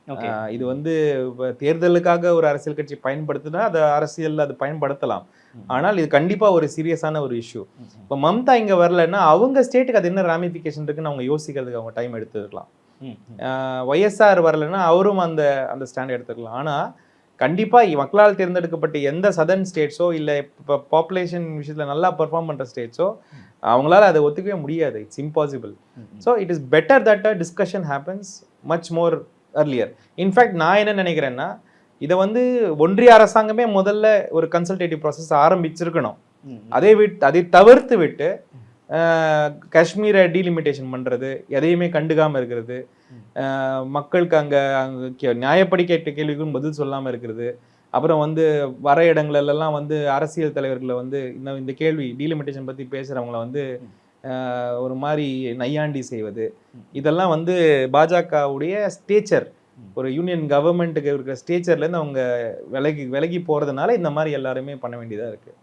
Okay. இது வந்து தேர்தலுக்காக ஒரு அரசியல் கட்சி பயன்படுத்தினா அது அரசியல் அது பயன்படுத்தலாம். ஆனால் இது கண்டிப்பா ஒரு சீரியஸான ஒரு இஷ்யூ. இப்போ மம்தா இங்க வரலன்னா அவங்க ஸ்டேட்டுக்கு அது என்ன ராமிஃபிகேஷன் இருக்குன்னு அவங்க யோசிக்கிறதுக்கு அவங்க டைம் எடுத்துருக்கலாம். ஒய்எஸ்ஆர் வரலன்னா அவரும் அந்த அந்த ஸ்டாண்ட் எடுத்துக்கலாம். ஆனா கண்டிப்பா மக்களால் தேர்ந்தெடுக்கப்பட்ட எந்த சதர்ன் ஸ்டேட்ஸோ இல்லை இப்போ பாப்புலேஷன் விஷயத்துல நல்லா பெர்ஃபார்ம் பண்ற ஸ்டேட்ஸோ அவங்களால அதை ஒத்துக்கவே முடியாது. It's impossible. So it is better that a discussion happens much more earlier. In fact நான் என்ன நினைக்கிறேன்னா இதை வந்து ஒன்றிய அரசாங்கமே முதல்ல ஒரு கன்சல்டேட்டிவ் ப்ராசஸ் ஆரம்பிச்சிருக்கணும். அதை தவிர்த்து விட்டு காஷ்மீரை டீலிமிட்டேஷன் பண்ணுறது, எதையுமே கண்டுக்காமல் இருக்கிறது, மக்களுக்கு அங்கே நியாயப்படி கேட்ட கேள்விக்கும் பதில் சொல்லாமல் இருக்கிறது, அப்புறம் வந்து வர இடங்களெல்லாம் வந்து அரசியல் தலைவர்களை வந்து இந்த கேள்வி டீலிமிட்டேஷன் பற்றி பேசுகிறவங்கள வந்து ஒரு மாதிரி நையாண்டி செய்வது, இதெல்லாம் வந்து பாஜகவுடைய ஸ்டேச்சர், ஒரு யூனியன் கவர்மெண்ட்டுக்கு இருக்கிற ஸ்டேச்சர்லேருந்து அவங்க விலகி போகிறதுனால இந்த மாதிரி எல்லாருமே பண்ண வேண்டியதாக இருக்குது.